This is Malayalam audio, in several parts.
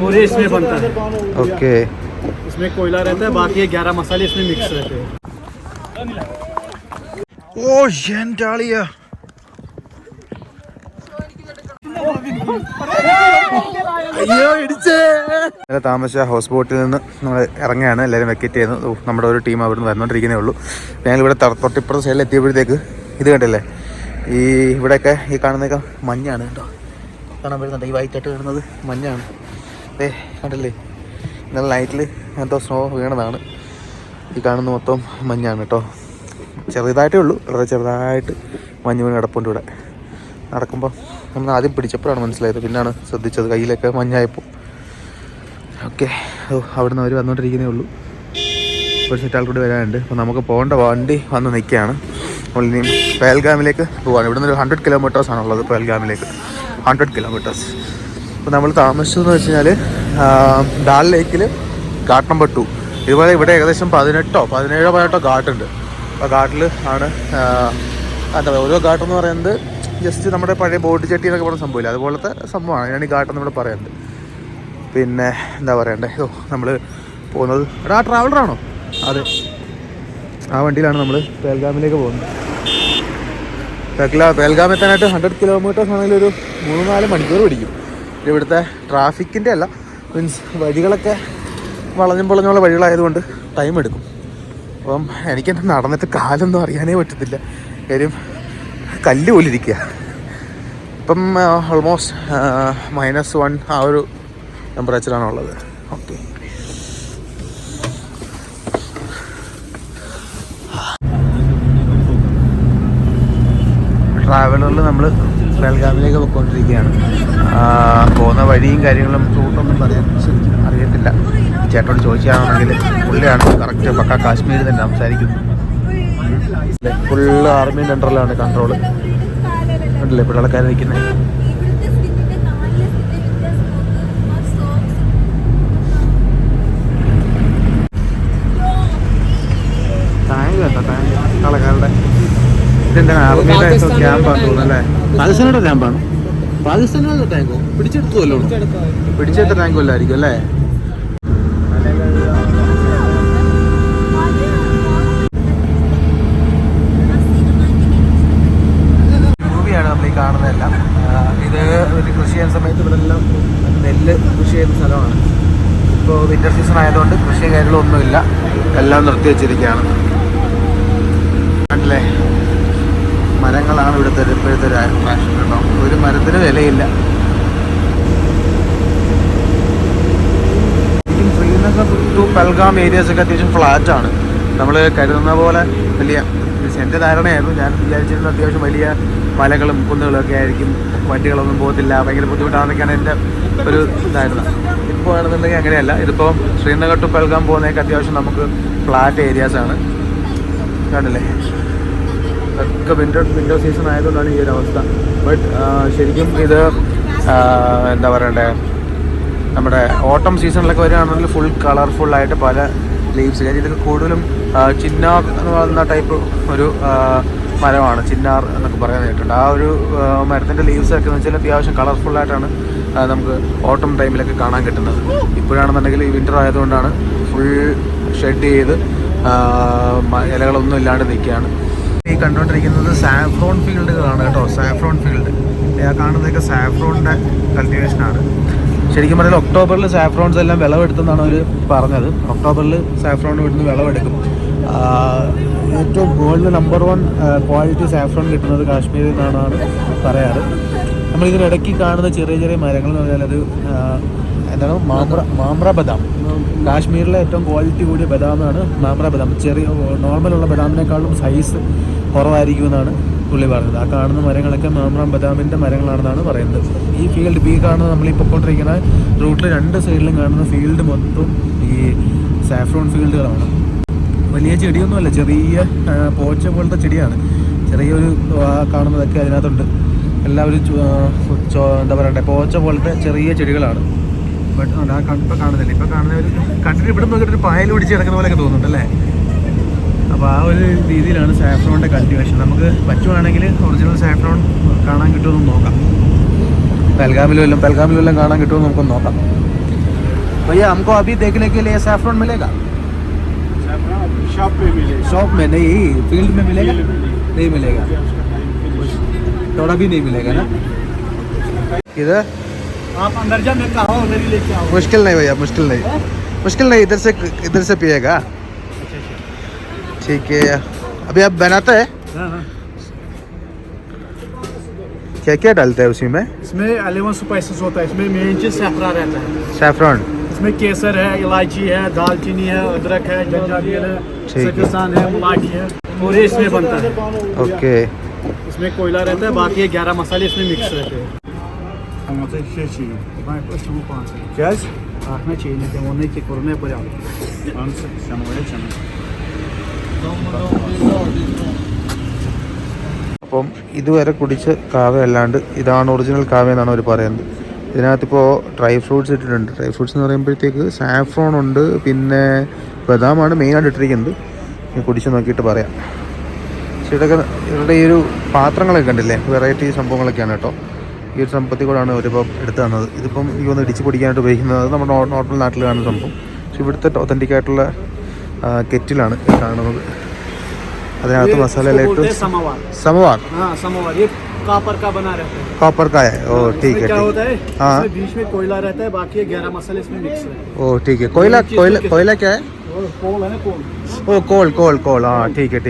पूरे इसमें बनता है। ओके, इसमें कोयला रहता है, बाकी 11 मसाले इसमें मिक्स रहते हैं। ओ എന്താളിയാ അയ്യോ ഇടിച്ചേ. താമസിച്ച ഹൗസ് ബോട്ടിൽ നിന്ന് നമ്മൾ ഇറങ്ങുകയാണ്. എല്ലാവരും വെക്കറ്റ് ചെയ്യുന്നു. നമ്മുടെ ഒരു ടീം അവിടെ നിന്ന് വന്നുകൊണ്ടിരിക്കുന്നേ ഉള്ളൂ. ഞങ്ങളിവിടെ തൊട്ടിപ്പുറത്തെ സൈഡിൽ എത്തിയപ്പോഴത്തേക്ക് ഇത് കണ്ടില്ലേ, ഈ ഇവിടെയൊക്കെ ഈ കാണുന്നതൊക്കെ മഞ്ഞാണ് കേട്ടോ. കാണാൻ പറ്റുന്നുണ്ട്, ഈ വൈറ്റായിട്ട് കാണുന്നത് മഞ്ഞാണ്. കണ്ടില്ലേ, ഇന്നലെ നൈറ്റിൽ എന്തോ സ്നോ വീണതാണ്. ഈ കാണുന്ന മൊത്തം മഞ്ഞാണ് കേട്ടോ. ചെറുതായിട്ടേ ഉള്ളൂ, വളരെ ചെറുതായിട്ട് മഞ്ഞ് വീണ് കിടപ്പുണ്ട് ഇവിടെ. നടക്കുമ്പോൾ നമ്മൾ ആദ്യം പിടിച്ചപ്പോഴാണ് മനസ്സിലായത്, പിന്നാണ് ശ്രദ്ധിച്ചത് കയ്യിലൊക്കെ മഞ്ഞായപ്പോൾ. ഓക്കെ, അവിടെ നിന്ന് അവർ വന്നുകൊണ്ടിരിക്കുന്നേ ഉള്ളൂ. ഒരു സെറ്റ് ആൾ കൂടി വരാനുണ്ട്. അപ്പോൾ നമുക്ക് പോകേണ്ട വണ്ടി വന്ന് നിൽക്കുകയാണ്. നമ്മൾ ഇനി പേൽഗാമിലേക്ക് പോവാണ്. ഇവിടെ നിന്ന് ഒരു 100 കിലോമീറ്റേഴ്സാണുള്ളത് പേൽഗാമിലേക്ക്, 100 കിലോമീറ്റേഴ്സ്. അപ്പോൾ നമ്മൾ താമസിച്ചതെന്ന് വെച്ച് കഴിഞ്ഞാൽ ഡാൽ ലേക്കിൽ ഘാട്ട് നമ്പർ 2. ഇതുപോലെ ഇവിടെ ഏകദേശം 17 ഘാട്ടുണ്ട്. അപ്പോൾ ഘാട്ടിൽ ആണ് എന്താ പറയുക, ഓരോ ഘാട്ടെന്ന് പറയുന്നത് ജസ്റ്റ് നമ്മുടെ പഴയ ബോട്ട് ചട്ടി എന്നൊക്കെ പറഞ്ഞ സംഭവമില്ല, അതുപോലത്തെ സംഭവമാണ് ഞാൻ ഈ ഘാട്ടെന്ന് ഇവിടെ പറയുന്നത്. പിന്നെ എന്താ പറയണ്ടേ, നമ്മൾ പോകുന്നത് എടാ ട്രാവലറാണോ? അതെ, ആ വണ്ടിയിലാണ് നമ്മൾ പേൽഗാമിലേക്ക് പോകുന്നത്. പേൽഗാം എത്താനായിട്ട് 100 കിലോമീറ്റേഴ്സ് ആണെങ്കിൽ ഒരു 3-4 മണിക്കൂർ പിടിക്കും. ഇവിടുത്തെ ട്രാഫിക്കിൻ്റെ അല്ല, മീൻസ് വഴികളൊക്കെ വളഞ്ഞും പൊളഞ്ഞുള്ള വഴികളായതുകൊണ്ട് ടൈം എടുക്കും. അപ്പം എനിക്കെന്നെ നടന്നിട്ട് കാലൊന്നും അറിയാനേ പറ്റത്തില്ല, കാര്യം കല്ല് പോലിരിക്കുക. ഇപ്പം ഓൾമോസ്റ്റ് -1 ആ ഒരു ടെമ്പറേച്ചറാണുള്ളത്. ഓക്കെ, ട്രാവലറിൽ നമ്മൾ പേൽഗാമിലേക്ക് പോയിക്കൊണ്ടിരിക്കുകയാണ്. പോകുന്ന വഴിയും കാര്യങ്ങളും റൂട്ടൊന്നും പറയാൻ ശരിക്കും അറിയത്തില്ല. ചേട്ടനോട് ചോദിച്ചാണെങ്കിൽ പുള്ളിയാണ് കറക്റ്റ് പക്ക കാശ്മീർ തന്നെ സംസാരിക്കുന്നത്. ഫുള്ള് ആർമീൻ്റെ അണ്ടറിലാണ് കൺട്രോള്. ഉണ്ടല്ലേ ഇപ്പോൾ ആൾക്കാർ നിൽക്കുന്നത്. ടാങ്ക് കേട്ടോ, ടാങ്ക് ആൾക്കാരുടെ. ഇതെന്താ ആർമിയുടെ ക്യാമ്പാന്ന് തോന്നുന്നു അല്ലേ? പാകിസ്ഥാനിയുടെ ക്യാമ്പാണ്. പാകിസ്ഥാനിയുടെ ടാങ്കോ പിടിച്ചെടുത്തുമല്ലോ, പിടിച്ചെടുത്ത ടാങ്ക് അല്ലായിരിക്കും അല്ലേ? മൂവിയാണ് നമ്മൾ ഈ കാണുന്നതെല്ലാം. ഇത് ഒരു കൃഷി ചെയ്യുന്ന സമയത്ത് ഇവിടെ എല്ലാം നെല്ല് കൃഷി ചെയ്യുന്ന സ്ഥലമാണ്. ഇപ്പോൾ വിൻ്റർ സീസൺ ആയതുകൊണ്ട് കൃഷി കാര്യങ്ങളൊന്നുമില്ല, എല്ലാം നിർത്തി വെച്ചിരിക്കുകയാണ്. അല്ലേ, മരങ്ങളാണ് ഇവിടുത്തെ ഇപ്പോഴത്തെ ഫാഷൻ കേട്ടോ. ഒരു മരത്തിന് വിലയില്ല. ശ്രീനഗർ ടു പൽഗാം ഏരിയാസൊക്കെ അത്യാവശ്യം ഫ്ലാറ്റാണ്. നമ്മൾ കരുതുന്ന പോലെ വലിയ, എൻ്റെ ധാരണയായിരുന്നു, ഞാൻ വിചാരിച്ചിരുന്ന അത്യാവശ്യം വലിയ മലകളും കുന്നുകളൊക്കെ ആയിരിക്കും, വണ്ടികളൊന്നും പോകത്തില്ല, ഭയങ്കര ബുദ്ധിമുട്ടാണെന്നൊക്കെയാണ് എൻ്റെ ഒരു ഇതായിരുന്നു. ഇപ്പോൾ ആണെന്നുണ്ടെങ്കിൽ അങ്ങനെയല്ല. ഇതിപ്പോൾ ശ്രീനഗർ ടു പൽഗാം പോകുന്നതൊക്കെ അത്യാവശ്യം നമുക്ക് ഫ്ലാറ്റ് ഏരിയാസാണ്. കണ്ടില്ലേ, ഒക്കെ വിൻ്റർ സീസൺ ആയതുകൊണ്ടാണ് ഈ ഒരു അവസ്ഥ. ബട്ട് ശരിക്കും ഇത് എന്താ പറയണ്ടേ, നമ്മുടെ ഓട്ടം സീസണിലൊക്കെ വരികയാണെങ്കിൽ ഫുൾ കളർഫുള്ളായിട്ട് പല ലീവ്സ്. കാര്യം ഇതൊക്കെ കൂടുതലും ചിന്നാർ എന്ന് പറയുന്ന ടൈപ്പ് ഒരു മരമാണ്, ചിന്നാർ എന്നൊക്കെ പറയാൻ കേട്ടിട്ടുണ്ട്. ആ ഒരു മരത്തിൻ്റെ ലീവ്സൊക്കെ എന്ന് വെച്ചാൽ അത്യാവശ്യം കളർഫുള്ളായിട്ടാണ് നമുക്ക് ഓട്ടം ടൈമിലൊക്കെ കാണാൻ കിട്ടുന്നത്. ഇപ്പോഴാണെന്നുണ്ടെങ്കിൽ ഈ വിൻ്റർ ആയതുകൊണ്ടാണ് ഫുൾ ഷെഡ് ചെയ്ത് ഇലകളൊന്നും ഇല്ലാണ്ട് നിൽക്കുകയാണ്. ഈ കണ്ടുകൊണ്ടിരിക്കുന്നത് സാഫ്രോൺ ഫീൽഡുകളാണ് കേട്ടോ. സാഫ്രോൺ ഫീൽഡ്, ആ കാണുന്നതൊക്കെ സാഫ്രോണിൻ്റെ കൾട്ടിവേഷനാണ്. ശരിക്കും പറഞ്ഞാൽ ഒക്ടോബറിൽ സാഫ്രോൺസ് എല്ലാം വിളവെടുത്തെന്നാണ് അവർ പറഞ്ഞത്. ഒക്ടോബറിൽ സാഫ്രോൺ ഇവിടുന്ന് വിളവെടുക്കും. ഏറ്റവും വേൾഡിൽ നമ്പർ 1 ക്വാളിറ്റി സാഫ്രോൺ കിട്ടുന്നത് കാശ്മീരിൽ നിന്നാണ് പറയാറ്. നമ്മളിതിനിടയ്ക്ക് കാണുന്ന ചെറിയ ചെറിയ മരങ്ങൾ എന്ന് പറഞ്ഞാൽ അത് എന്താണ്, മാമ്ര ബദാം. കാശ്മീരിലെ ഏറ്റവും ക്വാളിറ്റി കൂടിയ ബദാമാണ് മാമ്ര ബദാം. ചെറിയ നോർമലുള്ള ബദാമിനേക്കാളും സൈസ് കുറവായിരിക്കുമെന്നാണ് പുള്ളി പറഞ്ഞത്. ആ കാണുന്ന മരങ്ങളൊക്കെ മാമ്ര ബദാമിൻ്റെ മരങ്ങളാണെന്നാണ് പറയുന്നത്. ഈ ഫീൽഡ്, ഇപ്പോൾ ഈ കാണുന്ന നമ്മളീ പൊക്കോണ്ടിരിക്കുന്ന റൂട്ടിൽ 2 സൈഡിലും കാണുന്ന ഫീൽഡ് മൊത്തം ഈ സാഫ്രോൺ ഫീൽഡുകളാണ്. വലിയ ചെടിയൊന്നുമല്ല, ചെറിയ പോച്ച പോലത്തെ ചെടിയാണ്. ചെറിയൊരു കാണുന്നതൊക്കെ അതിനകത്തുണ്ട്. എല്ലാവരും എന്താ പറയണ്ടേ, പോച്ച പോലത്തെ ചെറിയ ചെടികളാണ്. ബട്ട് ഇപ്പോൾ കാണുന്നില്ല. ഇപ്പോൾ കാണുന്നവർ കണ്ടിട്ട് ഇവിടെ നോക്കിയിട്ട് ഒരു പായൽ പിടിച്ച് കിടക്കുന്ന പോലെയൊക്കെ തോന്നുന്നുണ്ട് അല്ലേ? അപ്പോൾ ആ ഒരു രീതിയിലാണ് സാഫ്രോണിൻ്റെ കൾട്ടിവേഷൻ. നമുക്ക് പറ്റുവാണെങ്കിൽ ഒറിജിനൽ സാഫ്രോൺ കാണാൻ കിട്ടുമെന്ന് നോക്കാം. പൽഗാമിലും കാണാൻ കിട്ടുമെന്ന് നമുക്കൊന്ന് നോക്കാം. भैया हमको अभी देखने के लिए सैफरन मिलेगा? शॉप में नहीं, फील्ड में मिलेगा? नहीं मिलेगा, थोड़ा भी नहीं मिलेगा ना. इधर आप अंदर जा, मैं कहा उधर ही लेके आओ. मुश्किल नहीं भैया, मुश्किल नहीं, इधर से पिएगा. ठीक है. अभी आप बनाते हैं? क्या क्या डालते हैं उसी में? इसमें 11 स्पाइसेस होता है. इसमें मेन चीज सैफरन रहता है. सैफरन इसमें केसर है, इलायची है, दालचीनी है, अदरक है, जंजाबिल है, सजसान है, मुलाठी है, और ये इसमें बनता है. ओके. इसमें कोयला रहता है, बाकी ये 11 मसाले इसमें मिक्स रहते हैं. क्या आखना चाहिए नहीं वो नहीं कि कोरोना पर आओ. അപ്പം ഇതുവരെ കുടിച്ച് കാവ അല്ലാണ്ട് ഇതാണ് ഒറിജിനൽ കാവ എന്നാണ് അവർ പറയുന്നത്. ഇതിനകത്തിപ്പോൾ ഡ്രൈ ഫ്രൂട്ട്സ് ഇട്ടിട്ടുണ്ട്. ഡ്രൈ ഫ്രൂട്ട്സ് എന്ന് പറയുമ്പോഴത്തേക്ക് സാഫ്രോൺ ഉണ്ട്, പിന്നെ ബദാമാണ് മെയിനായിട്ട് ഇട്ടിരിക്കുന്നത്. കുടിച്ച് നോക്കിയിട്ട് പറയാം. പക്ഷേ ഇവരുടെ ഈ ഒരു പാത്രങ്ങളൊക്കെ കണ്ടില്ലേ, വെറൈറ്റി സംഭവങ്ങളൊക്കെയാണ് കേട്ടോ. ഈ ഒരു സംഭവത്തിൽ കൂടെയാണ് അവരിപ്പോൾ എടുത്തു തന്നത്. ഇതിപ്പം എനിക്കൊന്ന് ഇടിച്ച് പൊടിക്കാനായിട്ട് ഉപയോഗിക്കുന്നത് നമ്മുടെ നോർമൽ നാട്ടിൽ കാണുന്ന സംഭവം. പക്ഷേ ഇവിടുത്തെ ഒത്തൻറ്റിക്കായിട്ടുള്ള കെറ്റിലാണ് കാണുന്നത്. അതിനകത്ത് മസാല ഇട്ട് समोवार ये कॉपर का बना रहता है. कॉपर का है. ओ ठीक है. क्या होता है, हाँ. इसमें बीच में कोयला रहता है, बाकी 11 मसाले इसमें मिक्स है. ओ ठीक है. कोयला क्या है? कोल है ना, कोल. ओ कोल. हाँ ठीक है.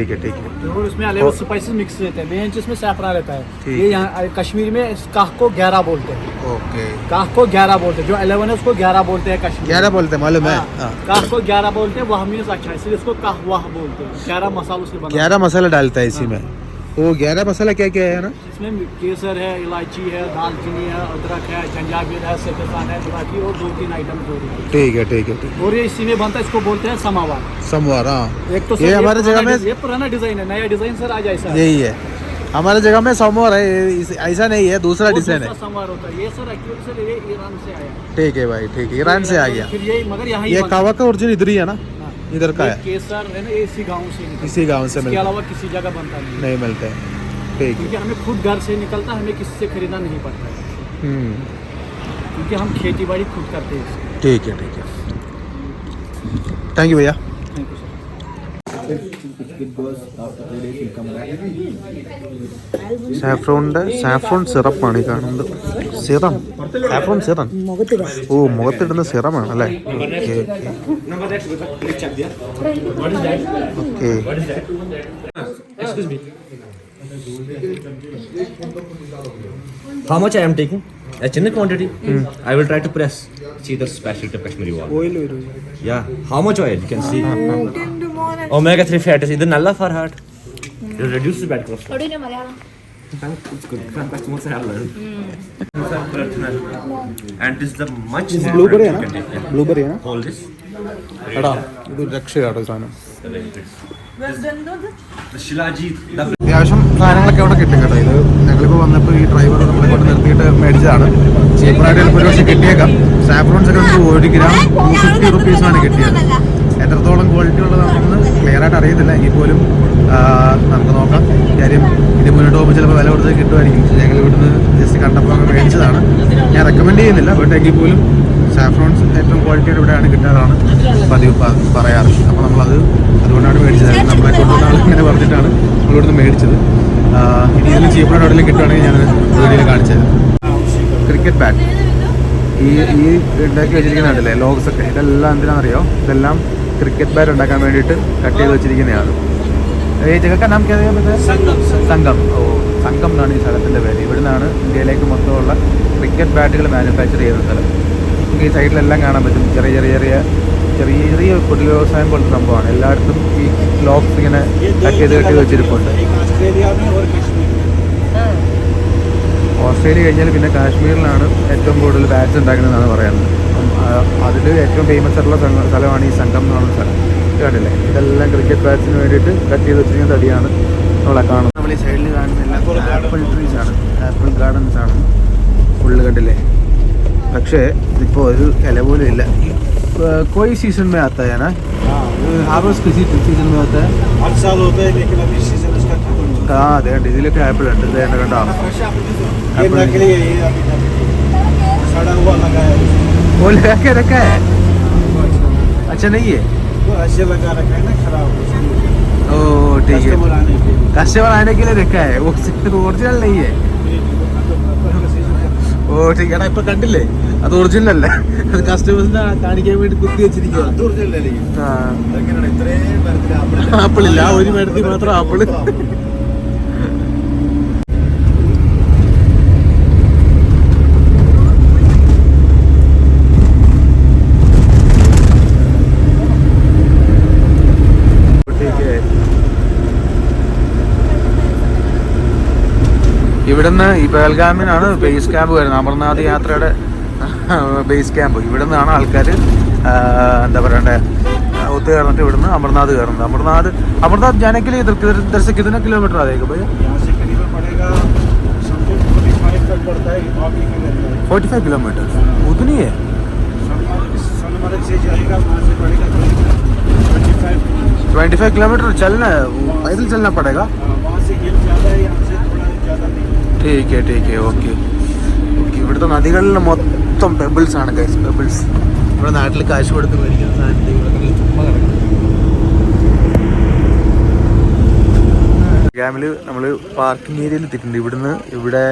और इसमें 11 स्पाइसेस मिक्स रहते हैं. मेन चीज में सैफरन रहता है. ठीक. ये यहाँ कश्मीर में इस काह को 11 बोलते हैं. ओके. काह को 11 बोलते हैं. जो 11 है उसको 11 बोलते हैं कश्मीर. 11 बोलते हैं, मालूम है. काह को 11 बोलते हैं. वह मीन्स अच्छा है, इसलिए इसको काह वाह बोलते हैं. 11 मसालों से बना. 11 मसाला डालता है इसी में. वो 11 मसाला क्या क्या है ना? इसमें केसर है, इलायची है, दालचीनी है, अदरक है, जंजाबिल है, सजसान है, बाकी और 2-3 आइटम जो है. ठीक है. और ये इसी में बनता है. इसको बोलते हैं समावार. हाँ. एक तो ये हमारे जगह में ये पुराना डिजाइन है, नया डिजाइन सर आज ऐसा यही है. हमारे जगह में समोर है, ऐसा नहीं है, दूसरा डिजाइन है. समावार होता है. ये सर एक्चुअली सर ये ईरान से आया. ठीक है भाई, ठीक है. ईरान से आ गया. फिर ये मगर यहाँ ये कावा का ओरिजिन इधर ही है ना, इधर का है. केसर है ना, इसी गाँव से निकलता है. इसी गाँव से इसके अलावा किसी जगह बनता नहीं मिलते हैं. ठीक है. क्योंकि हमें खुद घर से निकलता, हमें किसी से खरीदना नहीं पड़ता है. क्योंकि हम खेती बाड़ी खुद करते हैं. ठीक है. थैंक यू भैया. Thank you sir. സാഫ്രോൺ സിറപ്പാണ് ഈ കാണുന്നത്. Saffron serum. ഓ, മുഖത്തിടുന്ന സിറമാണ് അല്ലേ? How much I am taking? In the quantity, I will try to press. See the special to Kashmiri oil. Yeah. How much oil? You can see. Omega-3 fat is nalla for heart. It reduces bad cholesterol. It's good. Customers have learned. And this is the much more. Blueberry, you can take. Yeah. Blueberry, na? Hold this. എടാ, ഇത് രക്ഷയാട്ടോ സാധനം. The Shilajit. അത്യാവശ്യം സാധനങ്ങളൊക്കെ അവിടെ കിട്ടും കേട്ടോ. ഇത് ഞങ്ങളിപ്പോൾ വന്നപ്പോൾ ഈ ഡ്രൈവർ നമ്മളെ കൊണ്ട് നിർത്തിയിട്ട് മേടിച്ചതാണ്. ചീപ്പറായിട്ട് ഒരു പക്ഷേ കിട്ടിയേക്കാം. സാഫ്രോൺസ് ഒക്കെ നമുക്ക് 1 ഗ്രാം 250 റുപ്പീസാണ് കിട്ടിയത്. എത്രത്തോളം ക്വാളിറ്റി ഉള്ളതാണെന്ന് ക്ലിയർ ആയിട്ട് അറിയത്തില്ല. എങ്കിൽ പോലും നമുക്ക് നോക്കാം. കാര്യം ഇത് മുന്നോട്ട് പോകുമ്പോൾ ചിലപ്പോൾ വില കൊടുത്ത് കിട്ടുമായിരിക്കും. ഞങ്ങൾ ഇവിടുന്ന് ജസ്റ്റ് കണ്ടപ്പോൾ മേടിച്ചതാണ്. ഞാൻ റെക്കമെൻഡ് ചെയ്യുന്നില്ല, ബട്ട് എങ്കിൽ പോലും സാഫ്രോൺസ് ഏറ്റവും ക്വാളിറ്റിയുടെ ഇവിടെയാണ് കിട്ടാറാണ് പതിവ് പറയാറ്. അപ്പോൾ അതുകൊണ്ടാണ് മേടിച്ചത്. നമ്മളെ കൊണ്ടുവന്ന ആൾ ഇങ്ങനെ പറഞ്ഞിട്ടാണ് നമ്മളിവിടുന്ന് മേടിച്ചത്. ഇനി ഇതിലും ചീപ്പറായിട്ട് എവിടെയെങ്കിലും കിട്ടുവാണെങ്കിൽ ഞാൻ വീഡിയോയിൽ കാണിച്ചത്. ക്രിക്കറ്റ് ബാറ്റ് ഈ ഉണ്ടാക്കി വെച്ചിരിക്കുന്നുണ്ടല്ലേ, ലോഗ്സ് ഒക്കെ, ഇതെല്ലാം എന്തിനാണെന്നറിയോ? ഇതെല്ലാം ക്രിക്കറ്റ് ബാറ്റ് ഉണ്ടാക്കാൻ വേണ്ടിയിട്ട് കട്ട് ചെയ്ത് വെച്ചിരിക്കുന്നതാണ്. ഈ ജഗക്ക നാം സംഘം. സംഘം എന്നാണ് ഈ സ്ഥലത്തിൻ്റെ പേര്. ഇവിടുന്നാണ് ഇന്ത്യയിലേക്ക് മൊത്തമുള്ള ക്രിക്കറ്റ് ബാറ്റുകൾ മാനുഫാക്ചർ ചെയ്യുന്ന സ്ഥലം. ഈ സൈഡിലെല്ലാം കാണാൻ പറ്റും. ചെറിയ കുടിൽ വ്യവസായം പോലത്തെ സംഭവമാണ്. എല്ലായിടത്തും ഈ ലോക്സ് ഇങ്ങനെ കട്ട് ചെയ്ത് വെച്ചിരിപ്പുണ്ട്. ഓസ്ട്രേലിയ കഴിഞ്ഞാൽ പിന്നെ കാശ്മീരിലാണ് ഏറ്റവും കൂടുതൽ ബാറ്റ്സ് ഉണ്ടാക്കുന്നതെന്നാണ് പറയുന്നത്. അതിൽ ഏറ്റവും ഫേമസ് ആയിട്ടുള്ള സ്ഥലമാണ് ഈ സംഘം എന്ന് പറയുന്ന സ്ഥലം. കണ്ടില്ലേ, ഇതെല്ലാം ക്രിക്കറ്റ് ബാറ്റ്സിന് വേണ്ടിയിട്ട് കട്ട് ചെയ്ത് വെച്ചിരിക്കുന്ന തടിയാണ് നമ്മളെ കാണുന്നത്. നമ്മൾ ഈ സൈഡിൽ കാണുന്ന എല്ലാം ആപ്പിൾ ട്രീസ് ആണ്, ആപ്പിൾ ഗാർഡൻസ് ആണ് ഫുള്ള്. കണ്ടില്ലേ, പക്ഷേ ഇതിപ്പോൾ ഒരു ഇല പോലും ഇല്ല. कोई सीजन में आता है ना? हार्वेस्ट किसी सीजन में होता है? हर साल होता है लेकिन अभी सीजन उसका खत्म हो चुका हाँ अതെ ഇതിലൊക്കെ ആപ്പിൾ ഉണ്ട് ഇത് കണ്ടോ है। ये नकली है ये अभी तक सड़ा हुआ लगा है उसको। वो लगा के रखा है अच्छा नहीं है वो ऐसे लगा रखा है ना खराब ओ ठीक है कस्टमर आने के लिए। कस्टमर आने के लिए रखा है वो ओरिजिनल नहीं है ഓ ठीक है ഇപ്പൊ കണ്ടില്ലേ അത് ഒറിജിനൽ അല്ല അത് കസ്റ്റമേഴ്സിനെ കാണിക്കാൻ വേണ്ടി കുത്തി വെച്ചിരിക്കുക ആപ്പിളില്ല ഒരു മരത്തിൽ മാത്രം ആപ്പിള് ഇവിടുന്ന് ഈ പേൽഗാമിനാണ് ബേസ് ക്യാമ്പ് വരുന്നത് അമർനാഥ് യാത്രയുടെ ബേസ് ക്യാമ്പ് ഇവിടെ നിന്നാണ് ആൾക്കാർ എന്താ പറയണ്ടേ ഒത്തു കയറിട്ട് ഇവിടുന്ന് അമർനാഥ് കയറുന്നത് अमरनाथ जाने के लिए इधर से कितने किलोमीटर आ जाएगा भैया? यहाँ से करीबन पड़ेगा 45 तक पड़ता है 45 किलोमीटर उतनी है सोनमर्ग से जाएगा वहाँ से पड़ेगा 25 किलोमीटर चलना है पैदल चलना पड़ेगा वहाँ से हिल ज़्यादा है यहाँ से थोड़ा ज़्यादा नहीं ठीक है ഓക്കെ ഇവിടുത്തെ നദികളിൽ മൊത്തം പെബിൾസ് ആണ് ഗൈസ് പെബിൾസ് നമ്മുടെ നാട്ടിൽ കാശ് കൊടുത്ത് മേടിക്കുന്ന സാധനത്തിൽ ഇവിടെ ചുമ്മാ കിടക്കും ക്യാമ്പിൽ നമ്മൾ പാർക്കിംഗ് ഏരിയയിൽ എത്തിയിട്ടുണ്ട് ഇവിടെ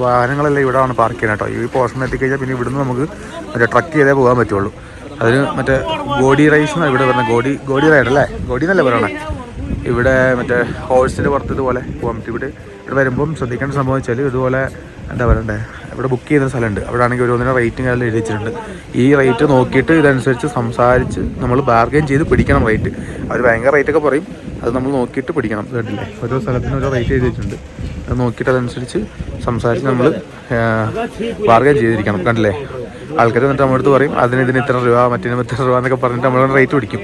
വാഹനങ്ങളെല്ലാം ഇവിടെ ആണ് പാർക്ക് ചെയ്യുന്നത് കേട്ടോ ഈ പോർഷൻ എത്തിക്കഴിഞ്ഞാൽ പിന്നെ ഇവിടുന്ന് നമുക്ക് മറ്റേ ട്രക്ക് ചെയ്തേ പോകാൻ പറ്റുള്ളൂ അതിന് മറ്റേ ഗോഡി റൈസ് എന്നാണ് ഇവിടെ പറഞ്ഞത് ഗോഡി റൈഡ് അല്ലേ ഗോഡി എന്നല്ലേ പറയണേ ഇവിടെ മറ്റേ ഹോഴ്സിൻ്റെ പുറത്ത് ഇതുപോലെ പോകാൻ പറ്റും ഇവിടെ വരുമ്പം ശ്രദ്ധിക്കേണ്ട സംഭവം വെച്ചാൽ ഇതുപോലെ എന്താ പറയണ്ടേ ഇവിടെ ബുക്ക് ചെയ്യുന്ന സ്ഥലമുണ്ട് അവിടെ ആണെങ്കിൽ ഓരോന്നിനും റേറ്റിംഗ് എല്ലാം എഴുതി വെച്ചിട്ടുണ്ട് ഈ റേറ്റ് നോക്കിയിട്ട് ഇതനുസരിച്ച് സംസാരിച്ച് നമ്മൾ ബാർഗെയിൻ ചെയ്ത് പിടിക്കണം റേറ്റ് അവർ ഭയങ്കര റേറ്റൊക്കെ പറയും അത് നമ്മൾ നോക്കിയിട്ട് പിടിക്കണം കേട്ടില്ലേ ഓരോ സ്ഥലത്തിനും ഓരോ റേറ്റ് എഴുതി വെച്ചിട്ടുണ്ട് അത് നോക്കിയിട്ട് അതനുസരിച്ച് സംസാരിച്ച് നമ്മൾ ബാർഗെയിൻ ചെയ്തിരിക്കണം കണ്ടില്ലേ ആൾക്കാർ എന്നിട്ട് നമ്മുടെ അടുത്ത് പറയും ഇതിന് ഇത്ര രൂപ മറ്റേ ഇത്ര രൂപ എന്നൊക്കെ പറഞ്ഞിട്ട് നമ്മൾ റേറ്റ് പിടിക്കും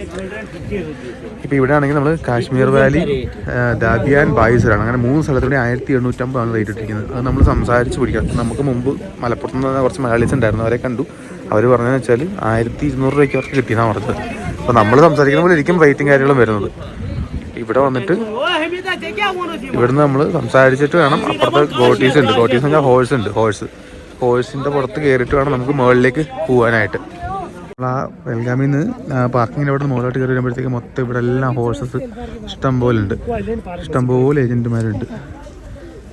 ഇപ്പോൾ ഇവിടെ ആണെങ്കിൽ നമ്മൾ കാശ്മീർ വാലി ദാദിയാൻ ബായിസറാണ് അങ്ങനെ 3 സ്ഥലത്തൂടെ 1850 റേറ്റ് ഇട്ടിരിക്കുന്നത് അത് നമ്മൾ സംസാരിച്ച് പിടിക്കാം നമുക്ക് മുമ്പ് മലപ്പുറത്ത് നിന്ന് കുറച്ച് മലയാളീസ് ഉണ്ടായിരുന്നു അവരെ കണ്ടു അവർ പറഞ്ഞതെന്ന് വെച്ചാൽ 1200 രൂപയ്ക്ക് അവർക്ക് കിട്ടിയെന്നാണ് പറഞ്ഞത് അപ്പോൾ നമ്മൾ സംസാരിക്കുന്ന പോലെ ഇരിക്കും റേറ്റും കാര്യങ്ങളും വരുന്നത് ഇവിടെ വന്നിട്ട് ഇവിടുന്ന് നമ്മൾ സംസാരിച്ചിട്ട് വേണം അപ്പുറത്ത് ഗോട്ടീസ് ഉണ്ട് ഗോട്ടീസ് എന്ന് പറഞ്ഞാൽ ഹോഴ്സിൻ്റെ പുറത്ത് കയറിയിട്ട് വേണം നമുക്ക് മുകളിലേക്ക് പോകാനായിട്ട് നമ്മൾ ആ വെൽഗാമിൽ നിന്ന് പാർക്കിങ്ങിൻ്റെ അവിടെ നിന്ന് മുകളിലോട്ട് കയറി വരുമ്പോഴത്തേക്ക് മൊത്തം ഇവിടെ എല്ലാം ഹോഴ്സസ് ഇഷ്ടംപോലെ ഏജൻറ്റുമാരുണ്ട്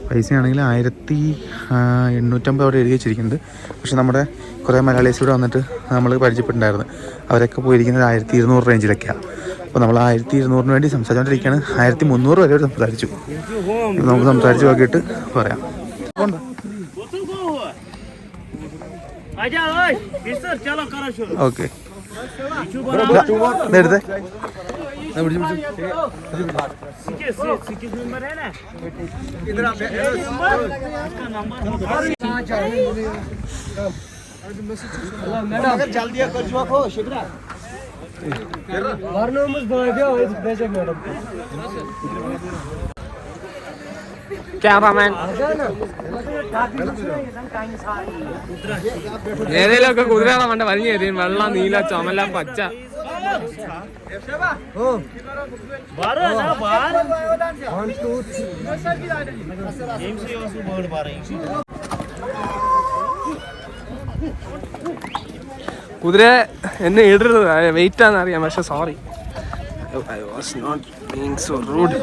പൈസയാണെങ്കിൽ 1850 അവിടെ എഴുതി വെച്ചിരിക്കുന്നുണ്ട് പക്ഷെ നമ്മുടെ കുറേ മലയാളീസ് ഇവിടെ വന്നിട്ട് നമ്മൾ പരിചയപ്പെട്ടിട്ടുണ്ടായിരുന്നു അവരൊക്കെ പോയിരിക്കുന്നത് 1200 റേഞ്ചിലൊക്കെയാണ് അപ്പോൾ നമ്മൾ 1200 വേണ്ടി സംസാരിച്ചുകൊണ്ടിരിക്കുകയാണ് 1300 വരെ സംസാരിച്ചു നമുക്ക് സംസാരിച്ച് നോക്കിയിട്ട് പറയാം ഓക്കെ എടുത്തേ ക്യാമറാമാൻ ഏതെങ്കിലുമൊക്കെ കുതിരയുടെ മണ്ട വലിഞ്ഞു കയറിയും വെള്ള നീല ചുമല പച്ച കുതിര എന്നെ ഇടരുത് വെയിറ്റാന്ന് അറിയാം പക്ഷെ sorry I was not being so rude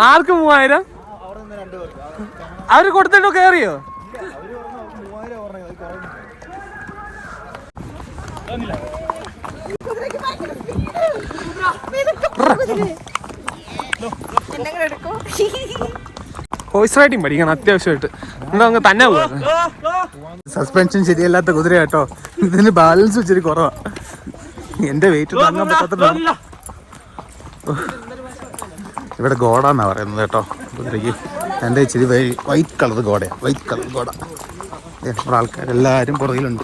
ആർക്ക് 3000 അവര് കൊടുത്തിട്ടോ കേറിയോ ഹോഴ്സ് റൈഡിങ് പഠിക്കണം അത്യാവശ്യമായിട്ട് എന്താ അങ്ങ് തന്നെ പോവാ സസ്പെൻഷൻ ശരിയല്ലാത്ത കുതിര കേട്ടോ ഇതിന് ബാലൻസ് ഇച്ചിരി കുറവാ എന്റെ വെയിറ്റ് താങ്ങാൻ പറ്റാത്ത ഇവിടെ ഗോഡാന്നാ പറയുന്നത് കേട്ടോ കുതിരയ്ക്ക് എൻ്റെ ഇച്ചിരി white colour ഗോഡയാണ് white colour goda നമ്മുടെ ആൾക്കാരെല്ലാവരും പുറകിലുണ്ട്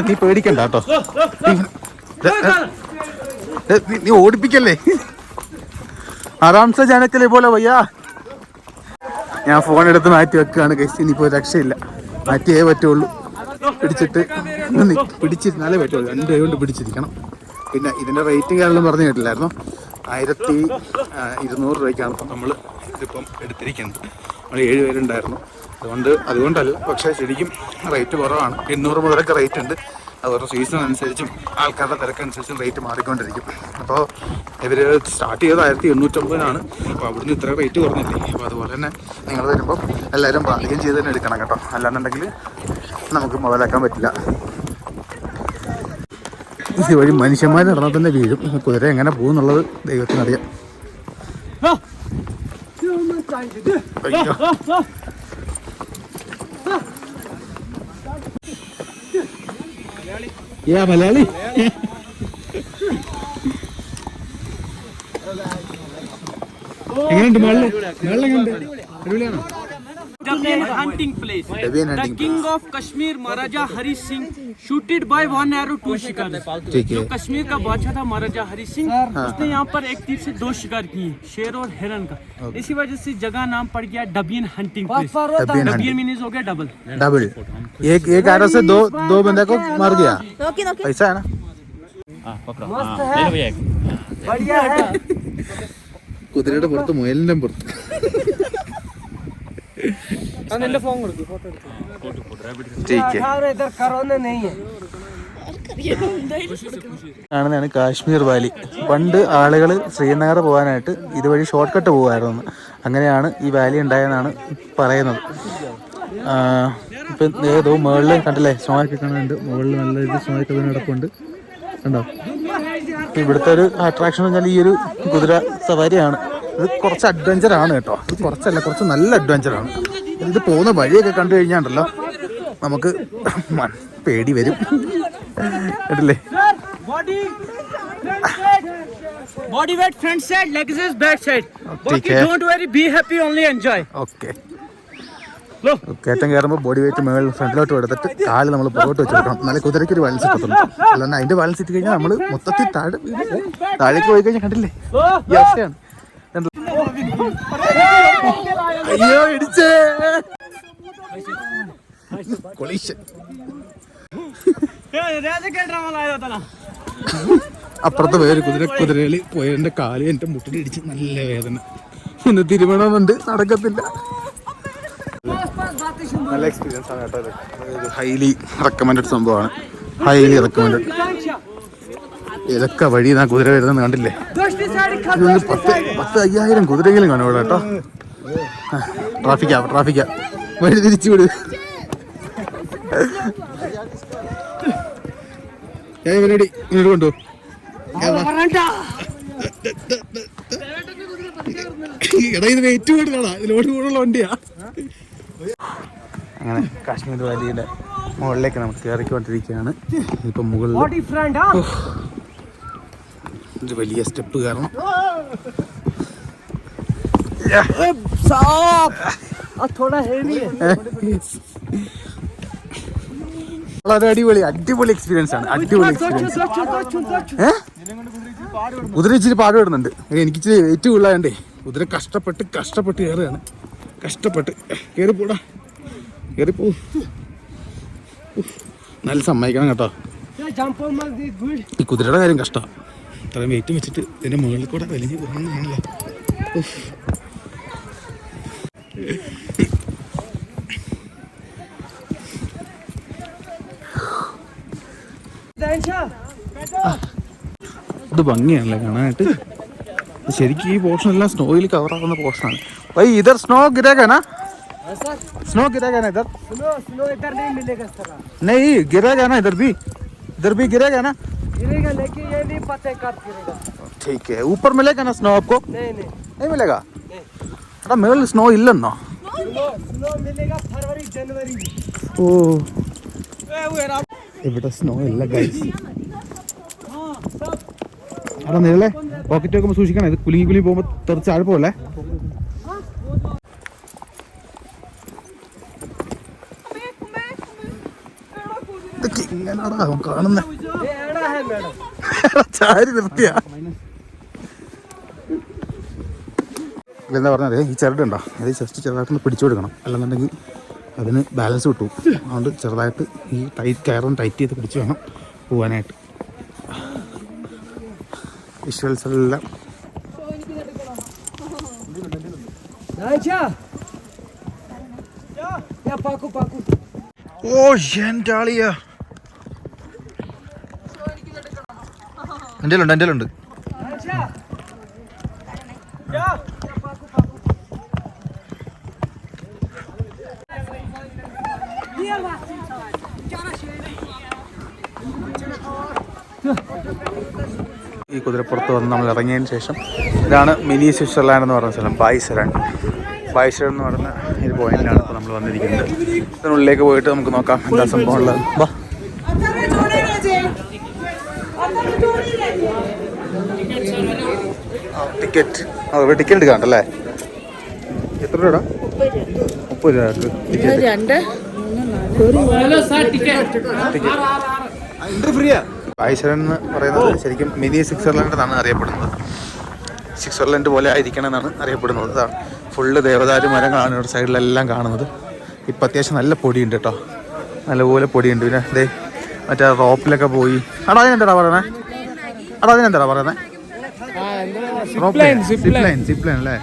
നീ പേടിക്കണ്ട കേട്ടോ നീ ഓടിപ്പിക്കല്ലേ ആറാം സെ ജാനെ के लिए बोला भैया ഞാൻ ഫോൺ എടുത്ത് മാറ്റി വെക്കുകയാണ് ഗൈസ്. ഇനിയിപ്പോൾ രക്ഷയില്ല, മാറ്റിയേ പറ്റുള്ളൂ. പിടിച്ചിരുന്നാലേ പറ്റുള്ളൂ, 2 കൈ കൊണ്ട് പിടിച്ചിരിക്കണം. പിന്നെ ഇതിൻ്റെ റേറ്റും കാര്യങ്ങളും പറഞ്ഞു കേട്ടില്ലായിരുന്നു. 1200 രൂപയ്ക്കാണ് ഇപ്പം നമ്മൾ ഇതിപ്പം എടുത്തിരിക്കുന്നത്. നമ്മൾ 7 പേരുണ്ടായിരുന്നു, അതുകൊണ്ടല്ല, പക്ഷേ ശരിക്കും റേറ്റ് കുറവാണ്. 800 മുതലൊക്കെ റേറ്റ് ഉണ്ട്. അതുപോലെ സീസൺ അനുസരിച്ചും ആൾക്കാരുടെ തിരക്കനുസരിച്ചും റേറ്റ് മാറിക്കൊണ്ടിരിക്കും. അപ്പോൾ ഇവർ സ്റ്റാർട്ട് ചെയ്തത് 1850-നാണ്. അപ്പോൾ അവിടുന്ന് ഇത്ര റേറ്റ് കുറഞ്ഞില്ലേ. അപ്പോൾ അതുപോലെ തന്നെ നിങ്ങൾ വരുമ്പോൾ എല്ലാവരും ബാർഗെയിൻ ചെയ്ത് തന്നെ എടുക്കണം കേട്ടോ, അല്ലാന്നുണ്ടെങ്കിൽ നമുക്ക് മുതലാക്കാൻ പറ്റില്ല. ഇതുവഴി മനുഷ്യന്മാർ നടന്നാൽ തന്നെ വീഴും. കുതിര എങ്ങനെ പോകുന്നുള്ളത് ദൈവത്തിനറിയാം. മലയാളി എങ്ങനെയുണ്ട്? അടിപൊളിയാണോ? Dabian hunting place. The king of Kashmir, Maharaja Hari Singh, shooted by one arrow 2 शिकार. जो कश्मीर का बादशाह था महाराजा हरि सिंह, उसने यहाँ पर एक तीर से 2 शिकार किए, शेर और हिरन का. इसी वजह से जगह नाम पड़ गया डबियन हंटिंग प्लेस. डबियन मीन्स हो गया डबल. एक arrow से दो बंदे को मार गया. ऐसा है ना? बढ़िया है. കുതിരയുടെ പുറത്ത് മുയലിന്റെ പുറത്ത് ആണെന്നാണ് കാശ്മീർ വാലി. പണ്ട് ആളുകൾ ശ്രീനഗർ പോകാനായിട്ട് ഇതുവഴി ഷോർട്ട് കട്ട് പോകുമായിരുന്നു. അങ്ങനെയാണ് ഈ വാലി ഉണ്ടായെന്നാണ് പറയുന്നത്. ഇപ്പം ഏതോ മുകളിൽ കണ്ടില്ലേ, സ്നോ ഒക്കെ കാണാനുണ്ട്. മുകളിൽ നല്ല രീതിയിൽ സ്നോ ഒക്കെ നടപ്പുണ്ട്, കണ്ടോ? ഇവിടുത്തെ ഒരു അട്രാക്ഷൻ എന്ന് പറഞ്ഞാൽ ഈ ഒരു കുതിര സവാരിയാണ്. ഇത് കുറച്ച് അഡ്വഞ്ചറാണ് കേട്ടോ. ഇത് കുറച്ച് നല്ല അഡ്വഞ്ചറാണ്. ഇത് പോകുന്ന വഴിയൊക്കെ കണ്ടു കഴിഞ്ഞാണ്ടല്ലോ നമുക്ക് പേടി വരും, കേട്ടില്ലേ? Body weight front side, legs is back side. Okay, don't worry, be happy, only enjoy. Okay. കയറ്റം കയറുമ്പോൾ ബോഡി വെയിറ്റ് മേളിൽ ഫ്രണ്ടിലോട്ട് എടുത്തിട്ട് കാല് നമ്മൾ പുറകോട്ട് വെച്ച് കൊടുക്കണം. എന്നാലും കുതിരയ്ക്ക് ഒരു ബാലൻസ് കിട്ടുന്നു. അല്ലാണ്ട് അതിന്റെ ബാലൻസ് ഇട്ട് കഴിഞ്ഞാൽ നമ്മൾ മൊത്തത്തിൽ താഴേക്ക് പോയി കഴിഞ്ഞാൽ കണ്ടില്ലേ ഈ അവസ്ഥയാണ്. അയ്യോ ഇടിച്ചേ. അപ്പുറത്തെ വേറെ കുതിരകളിൽ പോയ എന്റെ കാല് എന്റെ മുട്ടിൽ ഇടിച്ച് നല്ല വേദന. ഒന്ന് തിരുമണമെന്നുണ്ട്, നടക്കത്തില്ല. നല്ല എക്സ്പീരിയൻസ് ആണ് കേട്ടോ. ഹൈലി റെക്കമെൻഡഡ് സംഭവമാണ്, ഹൈലി റെക്കമെൻഡഡ്. ഏതൊക്കെ വഴി ഞാൻ കുതിര വരുന്നത് കണ്ടില്ലേ? 10,000 കുതിരയെങ്കിലും കാണും ഇവിടെ കേട്ടോ. ട്രാഫിക്കാ വഴി തിരിച്ചു വിട്. പരിപാടി ഇങ്ങോട്ട് കൊണ്ടു. എടാ ഇത് വെയിറ്റ് കൂടുതലാ, ഇതിലോട്ട് കൂടുതലുള്ള വണ്ടിയാ. അങ്ങനെ കാശ്മീർ വാലിയുടെ മുകളിലേക്ക് നമുക്ക് കയറിക്കൊണ്ടിരിക്കുകയാണ്. ഇപ്പം മുകളിൽ ഒരു വലിയ സ്റ്റെപ്പ് കയറണം. വളരെ അടിപൊളി എക്സ്പീരിയൻസ് ആണ്. കുതിര ഇച്ചിരി പാട് വിടുന്നുണ്ട്. എനിക്കിച്ചിരി വെയിറ്റ് കൂടുതലായോണ്ടേ കുതിര കഷ്ടപ്പെട്ട് കയറുകയാണ്. കഷ്ടപ്പെട്ട് കയറിപ്പോടാ, കയറിപ്പോ. നല്ല സമ്മതിക്കണം കേട്ടോ. ഈ കുതിരയുടെ കാര്യം കഷ്ടമാണ്. ഇത്രയും വെയിറ്റ് വെച്ചിട്ട് ഇതിന്റെ മുകളിൽ കൂടെ വലിഞ്ഞ് പോകുന്നതാണല്ലോ. ഇത് ഭംഗിയാണല്ലേ കാണാനായിട്ട്. ശരിക്കും ഈ പോർഷൻ എല്ലാം സ്നോയിൽ കവർ ആവുന്ന പോർഷനാണ്. भाई इधर स्नो गिरेगा ना? स्नो गिरेगा ना इधर? स्नो इधर नहीं मिलेगा सर. नहीं गिरेगा ना, इधर भी गिरेगा ना? गिरेगा, लेकिन ये नहीं पता है कब गिरेगा. ठीक है. ऊपर मिलेगा ना स्नो आपको? नहीं मिलेगा. अरे मेरे लिए स्नो इल्लन्नो. स्नो मिलेगा फरवरी जनवरी. ഓ ഇവിടെ സ്നോ ഇല്ല ഗൈസ്. അവിടെ നിങ്ങളെ പോക്കറ്റ് വെക്കുമ്പോൾ സൂക്ഷിക്കണം. ഇത് കുലുങ്ങി പോകുമ്പോൾ തെറിച്ച് ആഴപ്പല്ലേ. ഇതൊക്കെ ഇങ്ങനെയാടാ കാണുന്ന ചാരി നിർത്തിയ എന്താ പറഞ്ഞാൽ ഈ ചിരടുണ്ടോ അത് ജസ്റ്റ് ചെറുതായിട്ടൊന്ന് പിടിച്ചു കൊടുക്കണം, അല്ലെന്നുണ്ടെങ്കിൽ അതിന് ബാലൻസ് കിട്ടും. അതുകൊണ്ട് ചെറുതായിട്ട് ഈ കയറൊന്ന് ടൈറ്റ് ചെയ്ത് പിടിച്ച് വേണം പോകാനായിട്ട്. വിഷ്വൽസ് എല്ലാം ഓ എൻ്റെ ആളിയാ. എൻ്റെ ഉണ്ട് ഈ കുതിരപ്പുറത്ത് വന്ന് നമ്മൾ ഇറങ്ങിയതിന് ശേഷം ഇതാണ് മിനി സ്വിറ്റ്സർലാൻഡ് എന്ന് പറയുന്ന സ്ഥലം. ബായ്സരൺ എന്ന് പറയുന്ന ഒരു പോയിന്റിലാണ് ഇപ്പോൾ നമ്മൾ വന്നിരിക്കുന്നത്. ഇതിനുള്ളിലേക്ക് പോയിട്ട് നമുക്ക് നോക്കാം എന്താ സംഭവം ഉള്ളത്. ബാ ടിക്കറ്റ് ഇവിടെ ടിക്കറ്റ് എടുക്കാണ്ടല്ലേ? എത്ര രൂപ? 30 രൂപക്ക് ബായ്സരൺ എന്ന് പറയുന്നത് ശരിക്കും മിനി സ്വിറ്റ്സർലാൻഡ് എന്നാണ് അറിയപ്പെടുന്നത്. സ്വിറ്റ്സർലൻഡ് പോലെ ആയിരിക്കണം എന്നാണ് അറിയപ്പെടുന്നത്. അതാണ് ഫുള്ള് ദേവദാരു മരങ്ങളാണ് ഇവിടെ സൈഡിലെല്ലാം കാണുന്നത്. ഇപ്പം അത്യാവശ്യം നല്ല പൊടിയുണ്ട് കേട്ടോ, നല്ലപോലെ പൊടിയുണ്ട്. പിന്നെ ദേ മറ്റേ റോപ്പിലൊക്കെ പോയി. അതിനെന്താ പറയുന്നത്? അതിനെന്താ പറയുന്നത്? സിപ്പ് ലൈൻ അല്ലേ?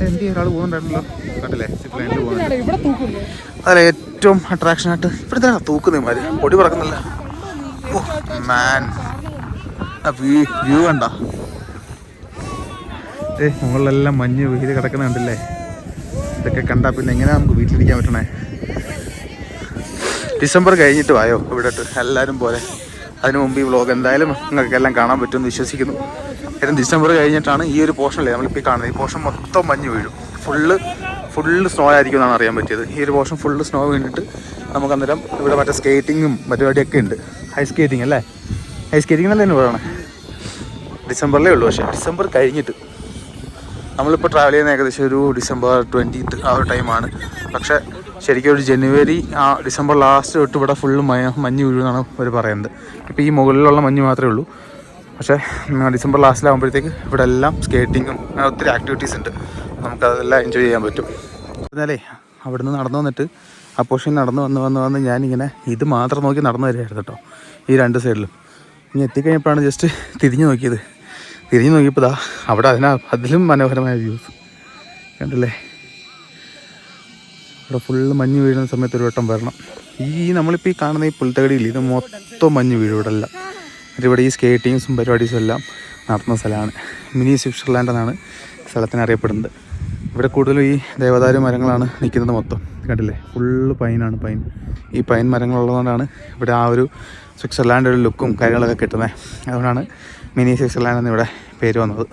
എന്ത് ഒരാൾ പോകുന്നുണ്ടായിരുന്നല്ലോ, കണ്ടില്ലേ? സിപ്പ് ലൈനിൽ പോകുന്നുണ്ട്. അതല്ലേ ഏറ്റവും അട്രാക്ഷനായിട്ട് ഇവിടുത്തെ തൂക്കുന്നമാര് പൊടി പറക്കുന്നില്ല. ഓ മാൻ, വ്യൂ കണ്ട? മുകളിലെല്ലാം മഞ്ഞ് വീട് കിടക്കുന്ന കണ്ടില്ലേ? ഇതൊക്കെ കണ്ടാൽ പിന്നെ എങ്ങനെയാ നമുക്ക് വീട്ടിലിരിക്കാൻ പറ്റണേ? ഡിസംബർ കഴിഞ്ഞിട്ട് വായോ ഇവിടെ എല്ലാവരും പോലെ. അതിനു മുമ്പ് ഈ വ്ളോഗ് എന്തായാലും നിങ്ങൾക്ക് എല്ലാം കാണാൻ പറ്റുമെന്ന് വിശ്വസിക്കുന്നു. കാരണം ഡിസംബർ കഴിഞ്ഞിട്ടാണ് ഈ ഒരു പോർഷനല്ലേ നമ്മളിപ്പോൾ കാണുന്നത്. ഈ പോർഷൻ മൊത്തം മഞ്ഞ് വീഴും. ഫുള്ള് സ്നോ ആയിരിക്കും എന്നാണ് അറിയാൻ പറ്റിയത്. ഈ ഒരു പോർഷൻ ഫുള്ള് സ്നോ വീണിട്ട് നമുക്ക് അന്നേരം ഇവിടെ മറ്റേ സ്കേറ്റിങ്ങും പരിപാടിയൊക്കെ ഉണ്ട്. ഐസ് സ്കേറ്റിംഗ് അല്ലേ? ഐസ് സ്കേറ്റിംഗ് എന്നല്ലേ തന്നെ പറയണേ? ഡിസംബറിലേ ഉള്ളൂ. പക്ഷേ ഡിസംബർ കഴിഞ്ഞിട്ട് നമ്മളിപ്പോൾ ട്രാവൽ ചെയ്യുന്ന ഏകദേശം ഒരു ഡിസംബർ 20 ആ ഒരു ടൈമാണ്. പക്ഷേ ശരിക്കും ഒരു ജനുവരി ഡിസംബർ ലാസ്റ്റ് തൊട്ട് ഇവിടെ ഫുള്ള് മഞ്ഞ് വീഴുമെന്നാണ് അവർ പറയുന്നത്. ഇപ്പോൾ ഈ മുകളിലുള്ള മഞ്ഞ് മാത്രമേ ഉള്ളൂ. പക്ഷേ ഡിസംബർ ലാസ്റ്റിലാകുമ്പോഴത്തേക്ക് ഇവിടെ എല്ലാം സ്കേറ്റിങ്ങും അങ്ങനെ ഒത്തിരി ആക്ടിവിറ്റീസ് ഉണ്ട്. നമുക്കതെല്ലാം എൻജോയ് ചെയ്യാൻ പറ്റും. എന്നാലേ അവിടെ നിന്ന് നടന്നു വന്നിട്ട് ആ പോർഷൻ വന്ന് ഞാനിങ്ങനെ ഇത് മാത്രം നോക്കി നടന്നു വരികയായിരുന്നു കേട്ടോ, ഈ രണ്ട് സൈഡിലും. ഇനി എത്തിക്കഴിഞ്ഞപ്പോഴാണ് ജസ്റ്റ് തിരിഞ്ഞു നോക്കിയപ്പോൾ അവിടെ അതിലും മനോഹരമായ വ്യൂസ് കണ്ടില്ലേ? ഇവിടെ ഫുള്ള് മഞ്ഞ് വീഴുന്ന സമയത്ത് ഒരു വട്ടം വരണം. നമ്മളിപ്പോൾ ഈ കാണുന്ന ഈ പുൽത്തകടിയിൽ ഇത് മൊത്തം മഞ്ഞ് വീഴും ഇവിടെ എല്ലാം. ഇവിടെ ഈ സ്കേറ്റിങ്സും പരിപാടീസും എല്ലാം നടത്തുന്ന സ്ഥലമാണ്. മിനി സ്വിറ്റ്സർലാൻഡ് എന്നാണ് സ്ഥലത്തിന് അറിയപ്പെടുന്നത്. ഇവിടെ കൂടുതലും ഈ ദേവദാരു മരങ്ങളാണ് നിൽക്കുന്നത് മൊത്തം. കണ്ടില്ലേ? ഫുള്ള് പൈനാണ്. ഈ പൈൻ മരങ്ങളുള്ളതുകൊണ്ടാണ് ഇവിടെ ആ ഒരു സ്വിറ്റ്സർലാൻഡ് ഒരു ലുക്കും കാര്യങ്ങളൊക്കെ കിട്ടുന്നത്. അതുകൊണ്ടാണ് മിനി സ്വിറ്റ്സർലാൻഡ് എന്നിവിടെ പേര് വന്നത്.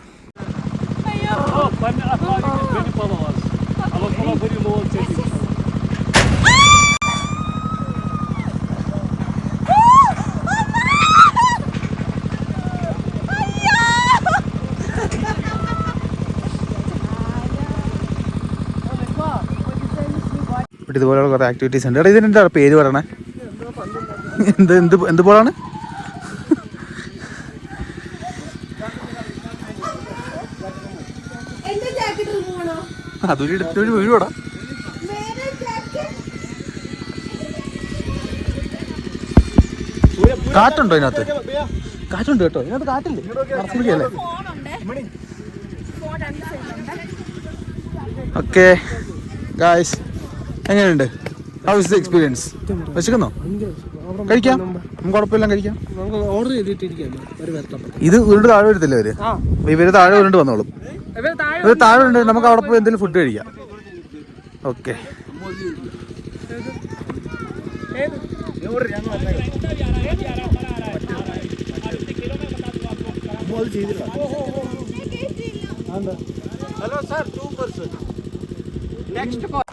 ഇവിടെ ഇതുപോലെയുള്ള കുറേ ആക്ടിവിറ്റീസ് ഉണ്ട്. ഇവിടെ ഇതിൻ്റെ പേര് പറയണേ? എന്ത് പോലാണ്? അതൊരു എടുത്തൊരു വീഴുവാടാ. കാറ്റുണ്ടോ ഇതിനകത്ത്? കാറ്റുണ്ട് കേട്ടോ, ഇതിനകത്ത് കാറ്റില്ലേ? മറച്ചിരിക്കല്ലേ? ഓക്കെ ഗായ്സ്, എങ്ങനെയുണ്ട്? How is the experience? വിശക്കുന്നോ? കഴിക്കാം, നമുക്ക് കുഴപ്പമില്ല, കഴിക്കാം. ഇത് ഉരുണ്ട് താഴെ വരത്തില്ലേ അവര്? ഇവര് താഴെ ഉരുണ്ട് വന്നോളും. ഇവര് താഴെ ഉണ്ട്, നമുക്ക് അവിടെ പോയി എന്തെങ്കിലും ഫുഡ് കഴിക്കാം. Okay. Hello sir, 2 person. Next call.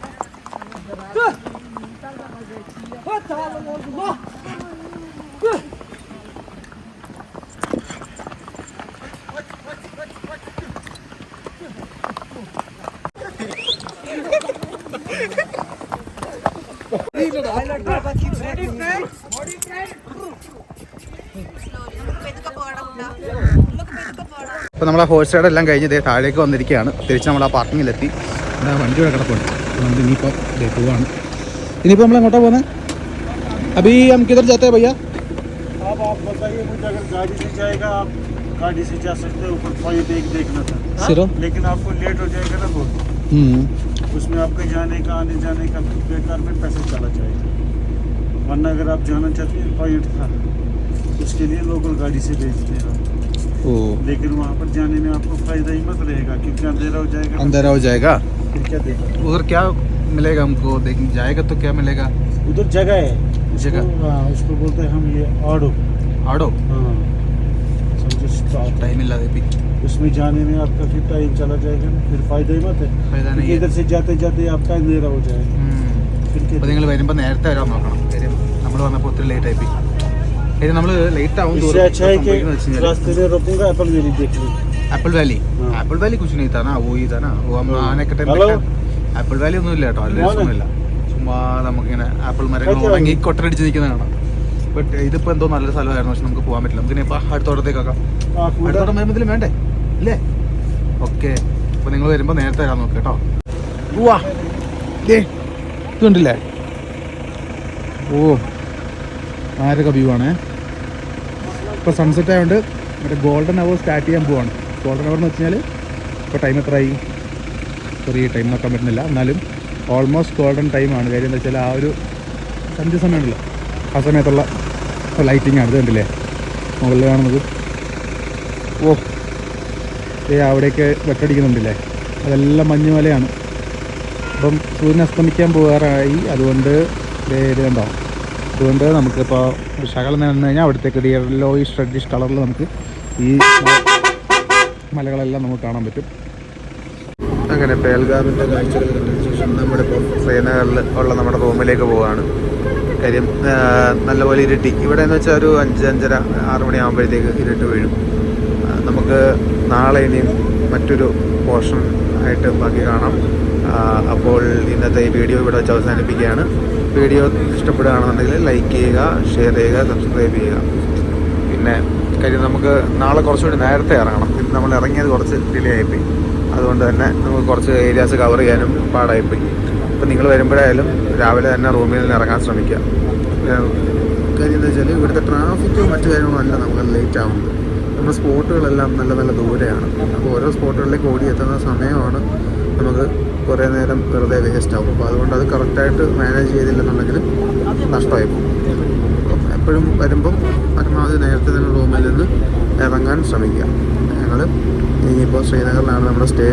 Slowly. അപ്പോൾ നമ്മൾ ആ ഹോഴ്സ് റൈഡ് എല്ലാം കഴിഞ്ഞ് താഴേക്ക് വന്നിരിക്കുകയാണ്. തിരിച്ച് നമ്മൾ ആ പാർക്കിങ്ങിലെത്തി. വണ്ടി ഇവിടെ കിടപ്പുണ്ട്. നമ്മൾ ഇനിയിപ്പോൾ പോവാണ്. ഇനിയിപ്പോൾ നമ്മൾ എങ്ങോട്ടാണ് പോകുന്നത്? अभी हम किधर जाते हैं भैया? अब आप बताइए मुझे, अगर गाड़ी से जाएगा आप गाड़ी से जा सकते हो, ऊपर पॉइंट एक देखना था सिरो? लेकिन आपको लेट हो जाएगा ना बहुत, उसमें आपके जाने का आने जाने का बेकार में पैसा चला जाएगा। वरना अगर आप जाना चाहते हैं पॉइंट था, उसके लिए लोकल गाड़ी से भेजते हैं, लेकिन वहाँ पर जाने में आपको फायदा ही मत रहेगा क्योंकि अंधेरा हो जाएगा। अंधेरा हो जाएगा फिर क्या देखा उधर क्या मिलेगा हमको? देखें जाएगा तो क्या मिलेगा? उधर जगह है, जगह? हाँ, उसको बोलते हैं हम ये आड़ो। आड़ो? हाँ, समझो स्टॉप। टाइम मिला है उसमें जाने में आपका फिर टाइम चला जाएगा, फिर फायदा ही मत है। फायदा नहीं है। इधर से जाते जाते आपका अंधेरा हो जाएगा। അപ്പോൾ നിങ്ങൾ വരുമ്പോൾ നേരത്തെ വരാൻ നോക്കണം. കാര്യം നമ്മൾ വന്നപ്പോൾ ഒത്തിരി ലേറ്റ് ആയിപ്പോയി. കാര്യം നമ്മൾ ലേറ്റ് ആവും इससे अच्छा है कि रास्ते में रोकूंगा एप्पल वैली देख लो। Apple valley? एप्पल वैली कुछ नहीं था ना, वो ही था ना, वो हम आने के टाइम एप्पल वैली ഒന്നും ഇല്ല കേട്ടോ, ഒന്നുമില്ല. ചുമ്മാ നമുക്കിങ്ങനെ ആപ്പിൾ മരങ്ങൾ ഉണങ്ങി കൊട്ടടിച്ച് നിൽക്കുന്ന കാണാം. ബട്ട് ഇതിപ്പോൾ എന്തോ നല്ലൊരു സ്ഥലമായിരുന്നു, പക്ഷെ നമുക്ക് പോകാൻ പറ്റില്ല. നമുക്ക് ഇപ്പോൾ അടുത്തോടത്തേക്കാക്കാം. അടുത്തോടം വരുമ്പോൾ ഇതിലും വേണ്ടേ ഇല്ലേ? ഓക്കെ, അപ്പോൾ നിങ്ങൾ വരുമ്പോൾ നേരത്തെ വരാൻ നോക്കുക കേട്ടോ. വാ ഇതുണ്ടല്ലേ? ഓ ആരൊക്കെ വ്യൂ ആണ്. ഇപ്പോൾ സൺസെറ്റ് ആയതുകൊണ്ട് മറ്റേ ഗോൾഡൻ അവർ സ്റ്റാർട്ട് ചെയ്യാൻ പോവാണ്. ഗോൾഡൻ അവർ എന്ന് വെച്ച് കഴിഞ്ഞാൽ ഇപ്പോൾ ടൈം എത്രയായി? ചെറിയ ടൈം നോക്കാൻ പറ്റുന്നില്ല, എന്നാലും ഓൾമോസ്റ്റ് ഗോൾഡൻ ടൈമാണ്. കാര്യം എന്താ വെച്ചാൽ ആ ഒരു സന്ധ്യ സമയമുണ്ടല്ലോ, ആ സമയത്തുള്ള ലൈറ്റിംഗ് ആണ്. ഇത് കണ്ടില്ലേ മുകളിൽ കാണുന്നത്? ഓ അവിടെയൊക്കെ വെട്ടടിക്കുന്നുണ്ടല്ലേ, അതെല്ലാം മഞ്ഞുമലയാണ്. അപ്പം സൂര്യൻ അസ്തമിക്കാൻ പോകാറായി, അതുകൊണ്ട് ഇത് കണ്ടോ, അതുകൊണ്ട് നമുക്കിപ്പോൾ ശകലം നിന്ന് കഴിഞ്ഞാൽ അവിടത്തേക്ക് ഒരു യെല്ലോയിഷ് റെഡിഷ് കളറിൽ നമുക്ക് ഈ മലകളെല്ലാം നമുക്ക് കാണാൻ പറ്റും. അങ്ങനെ പേൽഗാമിൻ്റെ കാഴ്ചകൾ കണ്ടതിന് ശേഷം നമ്മളിപ്പോൾ ശ്രീനഗറിൽ ഉള്ള നമ്മുടെ റൂമിലേക്ക് പോവുകയാണ്. കാര്യം നല്ലപോലെ ഇരുട്ടി. ഇവിടെ എന്ന് വെച്ചാൽ ഒരു 5-5:30 6 മണിയാകുമ്പോഴത്തേക്ക് ഇരുട്ട് വീഴും. നമുക്ക് നാളെ ഇനിയും മറ്റൊരു പോർഷൻ ആയിട്ട് ബാക്കി കാണാം. അപ്പോൾ ഇന്നത്തെ ഈ വീഡിയോ ഇവിടെ വെച്ച് അവസാനിപ്പിക്കുകയാണ്. വീഡിയോ ഇഷ്ടപ്പെടുകയാണെന്നുണ്ടെങ്കിൽ ലൈക്ക് ചെയ്യുക, ഷെയർ ചെയ്യുക, സബ്സ്ക്രൈബ് ചെയ്യുക. പിന്നെ കാര്യം നമുക്ക് നാളെ കുറച്ചുകൂടി നേരത്തെ ഇറങ്ങണം. ഇന്ന് നമ്മൾ ഇറങ്ങിയത് കുറച്ച് ഡിലേ ആയിപ്പോയി, അതുകൊണ്ട് തന്നെ നമുക്ക് കുറച്ച് ഏരിയാസ് കവർ ചെയ്യാനും പാടായിപ്പോയി. അപ്പോൾ നിങ്ങൾ വരുമ്പോഴായാലും രാവിലെ തന്നെ റൂമിൽ നിന്ന് ഇറങ്ങാൻ ശ്രമിക്കുക. കാര്യം എന്താ വെച്ചാൽ ഇവിടുത്തെ ട്രാഫിക്കും മറ്റു കാര്യങ്ങളും അല്ല നമുക്ക് ലേറ്റ് ആവുന്നത്. നമ്മുടെ സ്പോട്ടുകളെല്ലാം നല്ല നല്ല ദൂരെയാണ്. അപ്പോൾ ഓരോ സ്പോട്ടുകളിലേക്ക് ഓടിയെത്തുന്ന സമയമാണ് നമുക്ക് കുറേ നേരം വെറുതെ വേസ്റ്റ് ആവും. അപ്പോൾ അതുകൊണ്ട് അത് കറക്റ്റായിട്ട് മാനേജ് ചെയ്തില്ലെന്നുണ്ടെങ്കിൽ നഷ്ടമായി പോകും. അപ്പം എപ്പോഴും വരുമ്പം പരമാവധി നേരത്തെ തന്നെ റൂമിൽ നിന്ന് ഇറങ്ങാൻ ശ്രമിക്കുക. ഞങ്ങൾ ഇനിയിപ്പോൾ ശ്രീനഗറിലാണ് നമ്മൾ സ്റ്റേ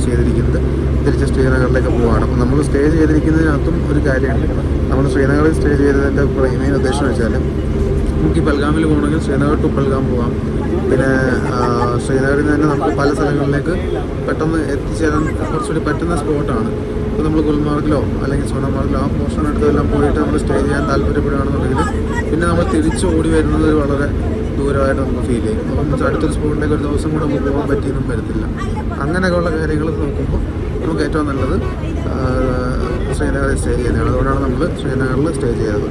ചെയ്തിരിക്കുന്നത്. തിരിച്ച് ശ്രീനഗറിലേക്ക് പോവുകയാണ്. അപ്പോൾ നമ്മൾ സ്റ്റേ ചെയ്തിരിക്കുന്നതിനകത്തും ഒരു കാര്യമുണ്ട്. നമ്മൾ ശ്രീനഗറിൽ സ്റ്റേ ചെയ്തതിൻ്റെ മെയിൻ ഉദ്ദേശം വെച്ചാൽ നമുക്ക് ഈ പൽഗാമിൽ പോകണമെങ്കിൽ ശ്രീനഗർ ടു പൽഗാം പോകാം. പിന്നെ ശ്രീനഗറിൽ നിന്ന് തന്നെ നമുക്ക് പല സ്ഥലങ്ങളിലേക്ക് പെട്ടെന്ന് എത്തിച്ചേരാൻ കുറച്ചുകൂടി പറ്റുന്ന സ്പോട്ടാണ്. ഇപ്പോൾ നമ്മൾ ഗുൽമാർഗിലോ അല്ലെങ്കിൽ സോണമാർഗിലോ ആ പോർഷൻ അടുത്തെല്ലാം പോയിട്ട് നമ്മൾ സ്റ്റേ ചെയ്യാൻ താല്പര്യപ്പെടുകയാണെന്നുണ്ടെങ്കിൽ പിന്നെ നമ്മൾ തിരിച്ച് ഓടി വരുന്നത് വളരെ ദൂരമായിട്ട് നമുക്ക് ഫീൽ ചെയ്യും. അപ്പം അടുത്തൊരു സ്പോട്ടിലേക്ക് ഒരു ദിവസം കൂടെ നമുക്ക് പോകാൻ പറ്റിയൊന്നും വരത്തില്ല. അങ്ങനെയൊക്കെയുള്ള കാര്യങ്ങൾ നോക്കുമ്പോൾ നമുക്ക് ഏറ്റവും നല്ലത് ശ്രീനഗറിൽ സ്റ്റേ ചെയ്യുന്നതാണ്. അതുകൊണ്ടാണ് നമ്മൾ ശ്രീനഗറിൽ സ്റ്റേ ചെയ്തത്.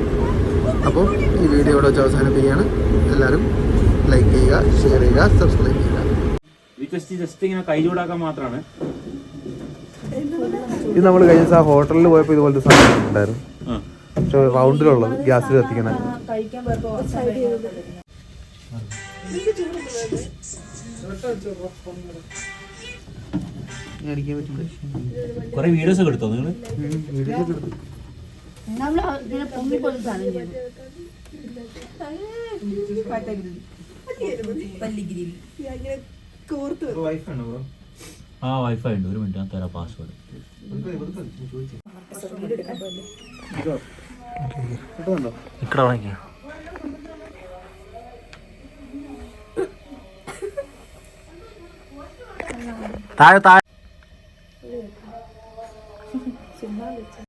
അപ്പോൾ ഈ വീഡിയോ ഇവിടെ വെച്ച് അവസാനിപ്പിക്കുകയാണ്. എല്ലാവരും ലൈക്ക് ചെയ്യുക, ഷെയർ ചെയ്യുക, സബ്സ്ക്രൈബ് ചെയ്യുക. കൈ ചൂടാക്കാൻ മാത്രമാണ്. ഇത് നമ്മൾ കഴിഞ്ഞ ദിവസം ആ ഹോട്ടലിൽ പോയപ്പോൾ ഇതുപോലത്തെ സാധനം ഉണ്ടായിരുന്നു, പക്ഷേ റൗണ്ടിലുള്ളത് ഗ്യാസിൽ കത്തിക്കണ. കുറെ വീഡിയോസ് ഒക്കെ എടുത്തോ നിങ്ങൾ? ആ വൈഫൈ ഉണ്ട്. ഒരു മിനിറ്റ് ഞാൻ തരാം പാസ്വേഡ്. താഴെ താഴെ